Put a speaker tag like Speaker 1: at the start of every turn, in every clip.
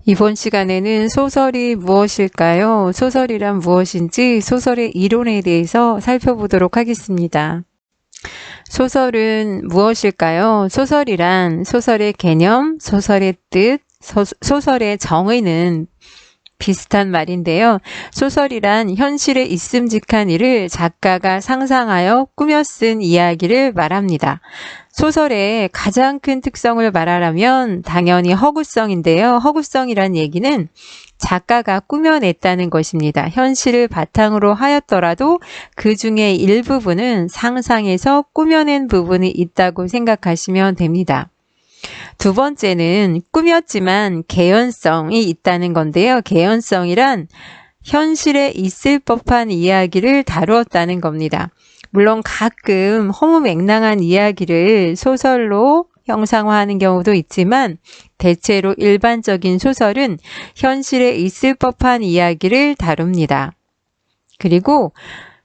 Speaker 1: 이번 시간에는 소설이 무엇일까요? 소설이란 무엇인지 소설의 이론에 대해서 살펴보도록 하겠습니다. 소설은 무엇일까요? 소설이란 소설의 개념, 소설의 뜻, 소설의 정의는 비슷한 말인데요. 소설이란 현실에 있음직한 일을 작가가 상상하여 꾸며 쓴 이야기를 말합니다. 소설의 가장 큰 특성을 말하라면 당연히 허구성인데요. 허구성이란 얘기는 작가가 꾸며냈다는 것입니다. 현실을 바탕으로 하였더라도 그 중에 일부분은 상상해서 꾸며낸 부분이 있다고 생각하시면 됩니다. 두 번째는 꾸몄지만 개연성이 있다는 건데요. 개연성이란 현실에 있을 법한 이야기를 다루었다는 겁니다. 물론 가끔 허무맹랑한 이야기를 소설로 형상화하는 경우도 있지만 대체로 일반적인 소설은 현실에 있을 법한 이야기를 다룹니다. 그리고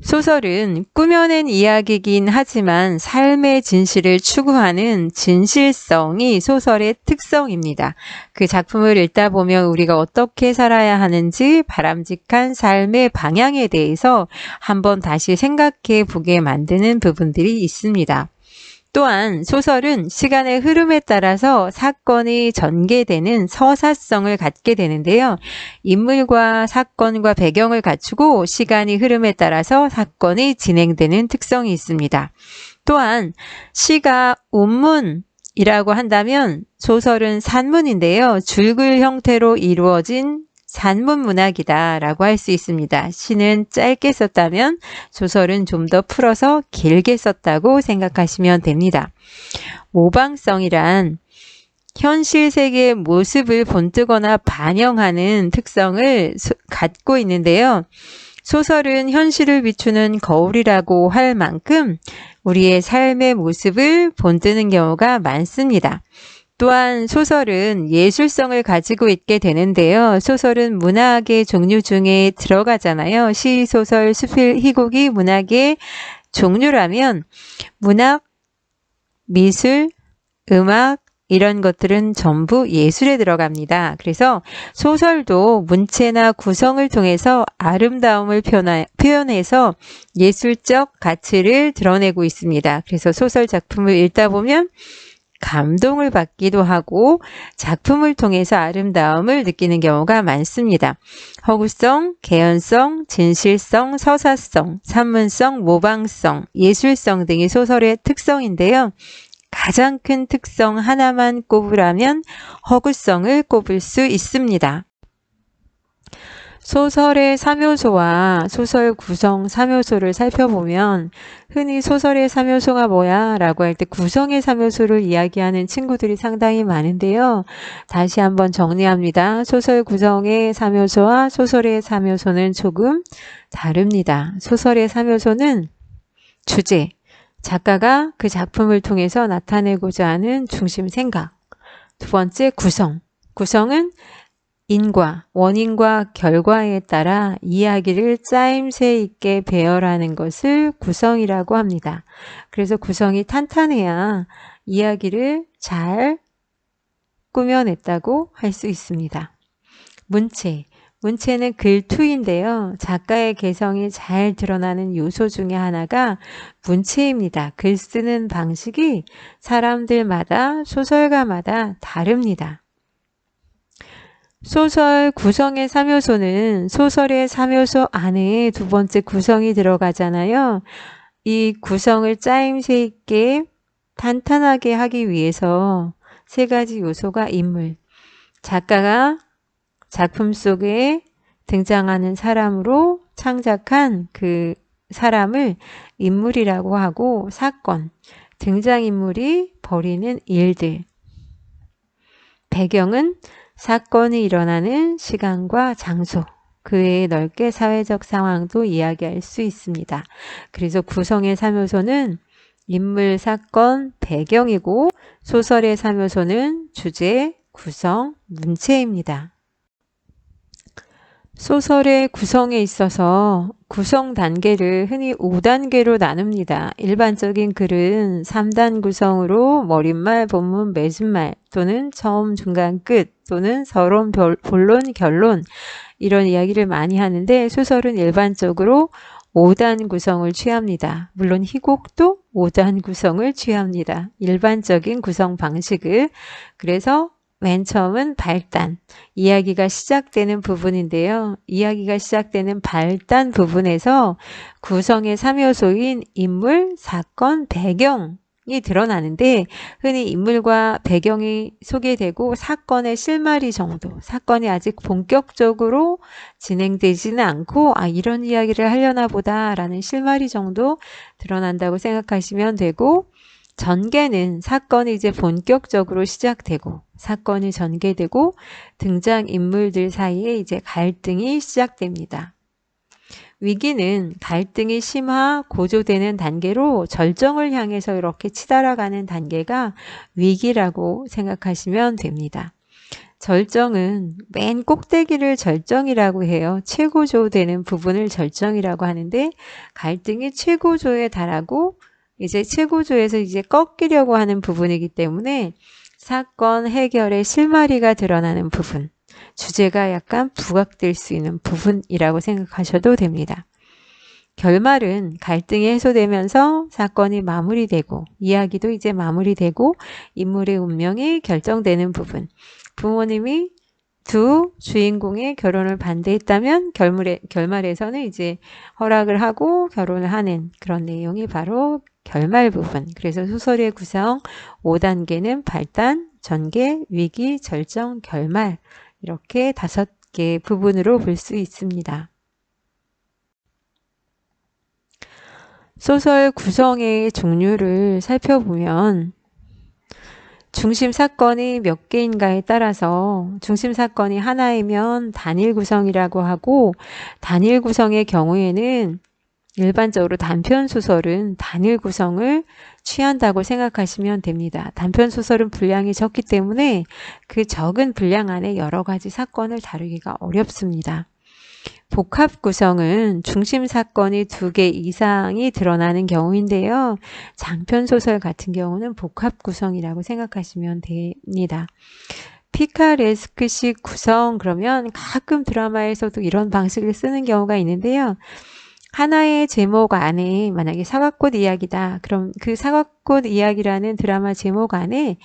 Speaker 1: 소설은 꾸며낸 이야기이긴 하지만 삶의 진실을 추구하는 진실성이 소설의 특성입니다. 그 작품을 읽다 보면 우리가 어떻게 살아야 하는지 바람직한 삶의 방향에 대해서 한번 다시 생각해 보게 만드는 부분들이 있습니다. 또한 소설은 시간의 흐름에 따라서 사건이 전개되는 서사성을 갖게 되는데요. 인물과 사건과 배경을 갖추고 시간이 흐름에 따라서 사건이 진행되는 특성이 있습니다. 또한 시가 운문이라고 한다면 소설은 산문인데요. 줄글 형태로 이루어진 산문 문학이다 라고 할 수 있습니다. 시는 짧게 썼다면 소설은 좀 더 풀어서 길게 썼다고 생각하시면 됩니다. 모방성이란 현실 세계의 모습을 본뜨거나 반영하는 특성을 갖고 있는데요. 소설은 현실을 비추는 거울이라고 할 만큼 우리의 삶의 모습을 본뜨는 경우가 많습니다. 또한 소설은 예술성을 가지고 있게 되는데요. 소설은 문학의 종류 중에 들어가잖아요. 시, 소설, 수필, 희곡이 문학의 종류라면 문학, 미술, 음악 이런 것들은 전부 예술에 들어갑니다. 그래서 소설도 문체나 구성을 통해서 아름다움을 표현해서 예술적 가치를 드러내고 있습니다. 그래서 소설 작품을 읽다 보면 감동을 받기도 하고 작품을 통해서 아름다움을 느끼는 경우가 많습니다. 허구성, 개연성, 진실성, 서사성, 산문성, 모방성, 예술성 등이 소설의 특성인데요. 가장 큰 특성 하나만 꼽으라면 허구성을 꼽을 수 있습니다. 소설의 3요소와 소설 구성 3요소를 살펴보면 흔히 소설의 3요소가 뭐야? 라고 할 때 구성의 3요소를 이야기하는 친구들이 상당히 많은데요. 다시 한번 정리합니다. 소설 구성의 3요소와 소설의 3요소는 조금 다릅니다. 소설의 3요소는 주제, 작가가 그 작품을 통해서 나타내고자 하는 중심 생각. 두 번째 구성, 구성은 인과, 원인과 결과에 따라 이야기를 짜임새 있게 배열하는 것을 구성이라고 합니다. 그래서 구성이 탄탄해야 이야기를 잘 꾸며냈다고 할 수 있습니다. 문체, 문체는 글투인데요. 작가의 개성이 잘 드러나는 요소 중에 하나가 문체입니다. 글 쓰는 방식이 사람들마다, 소설가마다 다릅니다. 소설 구성의 3요소는 소설의 3요소 안에 두 번째 구성이 들어가잖아요. 이 구성을 짜임새 있게 탄탄하게 하기 위해서 세 가지 요소가 인물, 작가가 작품 속에 등장하는 사람으로 창작한 그 사람을 인물이라고 하고, 사건, 등장인물이 벌이는 일들, 배경은 사건이 일어나는 시간과 장소, 그 외에 넓게 사회적 상황도 이야기할 수 있습니다. 그래서 구성의 3요소는 인물, 사건, 배경이고 소설의 3요소는 주제, 구성, 문체입니다. 소설의 구성에 있어서 구성 단계를 흔히 5단계로 나눕니다. 일반적인 글은 3단 구성으로 머릿말, 본문, 매순말 또는 처음, 중간, 끝 또는 서론, 본론, 결론 이런 이야기를 많이 하는데 소설은 일반적으로 5단 구성을 취합니다. 물론 희곡도 5단 구성을 취합니다. 일반적인 구성 방식을. 그래서 맨 처음은 발단, 이야기가 시작되는 부분인데요. 이야기가 시작되는 발단 부분에서 구성의 3요소인 인물, 사건, 배경이 드러나는데 흔히 인물과 배경이 소개되고 사건의 실마리 정도, 사건이 아직 본격적으로 진행되지는 않고 이런 이야기를 하려나 보다 라는 실마리 정도 드러난다고 생각하시면 되고, 전개는 사건이 이제 본격적으로 시작되고 사건이 전개되고 등장인물들 사이에 이제 갈등이 시작됩니다. 위기는 갈등이 심화, 고조되는 단계로 절정을 향해서 이렇게 치달아가는 단계가 위기라고 생각하시면 됩니다. 절정은 맨 꼭대기를 절정이라고 해요. 최고조되는 부분을 절정이라고 하는데 갈등이 최고조에 달하고 이제 최고조에서 이제 꺾이려고 하는 부분이기 때문에 사건 해결의 실마리가 드러나는 부분, 주제가 약간 부각될 수 있는 부분이라고 생각하셔도 됩니다. 결말은 갈등이 해소되면서 사건이 마무리되고 이야기도 이제 마무리되고 인물의 운명이 결정되는 부분. 부모님이 두 주인공의 결혼을 반대했다면 결말에서는 이제 허락을 하고 결혼을 하는 그런 내용이 바로 결말 부분. 그래서 소설의 구성 5단계는 발단, 전개, 위기, 절정, 결말 이렇게 5개 부분으로 볼 수 있습니다. 소설 구성의 종류를 살펴보면 중심 사건이 몇 개인가에 따라서 중심 사건이 하나이면 단일 구성이라고 하고, 단일 구성의 경우에는 일반적으로 단편 소설은 단일 구성을 취한다고 생각하시면 됩니다. 단편 소설은 분량이 적기 때문에 그 적은 분량 안에 여러 가지 사건을 다루기가 어렵습니다. 복합 구성은 중심 사건이 2개 이상이 드러나는 경우인데요. 장편 소설 같은 경우는 복합 구성이라고 생각하시면 됩니다. 피카레스크식 구성, 그러면 가끔 드라마에서도 이런 방식을 쓰는 경우가 있는데요. 하나의 제목 안에 만약에 사과꽃 이야기다. 그럼 그 사과꽃 이야기라는 드라마 제목 안에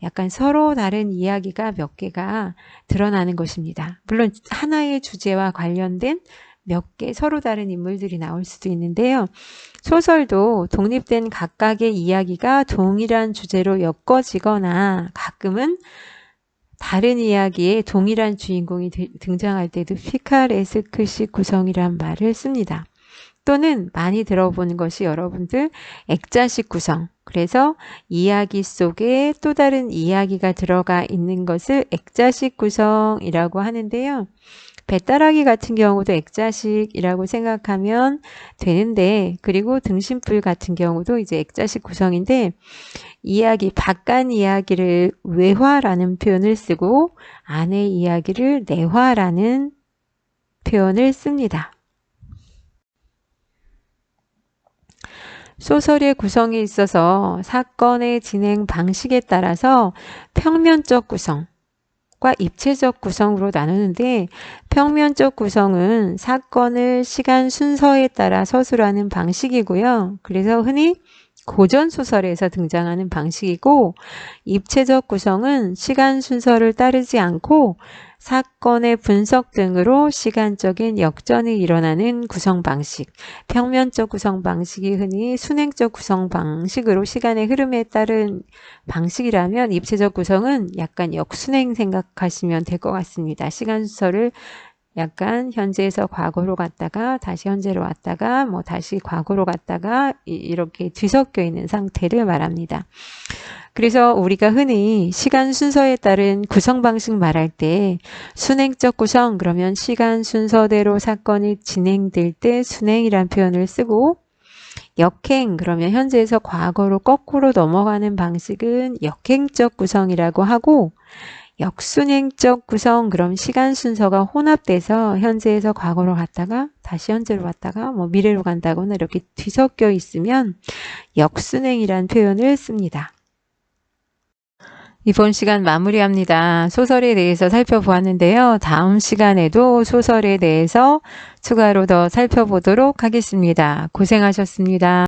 Speaker 1: 약간 서로 다른 이야기가 몇 개가 드러나는 것입니다. 물론 하나의 주제와 관련된 몇 개 서로 다른 인물들이 나올 수도 있는데요. 소설도 독립된 각각의 이야기가 동일한 주제로 엮어지거나 가끔은 다른 이야기에 동일한 주인공이 등장할 때도 피카레스크식 구성이란 말을 씁니다. 또는 많이 들어보는 것이 여러분들 액자식 구성. 그래서 이야기 속에 또 다른 이야기가 들어가 있는 것을 액자식 구성이라고 하는데요. 배따라기 같은 경우도 액자식이라고 생각하면 되는데, 그리고 등신불 같은 경우도 이제 액자식 구성인데, 이야기, 바깥 이야기를 외화라는 표현을 쓰고 안의 이야기를 내화라는 표현을 씁니다. 소설의 구성에 있어서 사건의 진행 방식에 따라서 평면적 구성과 입체적 구성으로 나누는데, 평면적 구성은 사건을 시간 순서에 따라 서술하는 방식이고요. 그래서 흔히 고전소설에서 등장하는 방식이고, 입체적 구성은 시간 순서를 따르지 않고 사건의 분석 등으로 시간적인 역전이 일어나는 구성 방식. 평면적 구성 방식이 흔히 순행적 구성 방식으로 시간의 흐름에 따른 방식이라면, 입체적 구성은 약간 역순행 생각하시면 될 것 같습니다. 시간 순서를 약간 현재에서 과거로 갔다가 다시 현재로 왔다가 다시 과거로 갔다가 이렇게 뒤섞여 있는 상태를 말합니다. 그래서 우리가 흔히 시간 순서에 따른 구성 방식 말할 때 순행적 구성, 그러면 시간 순서대로 사건이 진행될 때 순행이란 표현을 쓰고, 역행, 그러면 현재에서 과거로 거꾸로 넘어가는 방식은 역행적 구성이라고 하고, 역순행적 구성, 그럼 시간 순서가 혼합돼서 현재에서 과거로 갔다가 다시 현재로 갔다가 뭐 미래로 간다거나 이렇게 뒤섞여 있으면 역순행이란 표현을 씁니다. 이번 시간 마무리합니다. 소설에 대해서 살펴보았는데요. 다음 시간에도 소설에 대해서 추가로 더 살펴보도록 하겠습니다. 고생하셨습니다.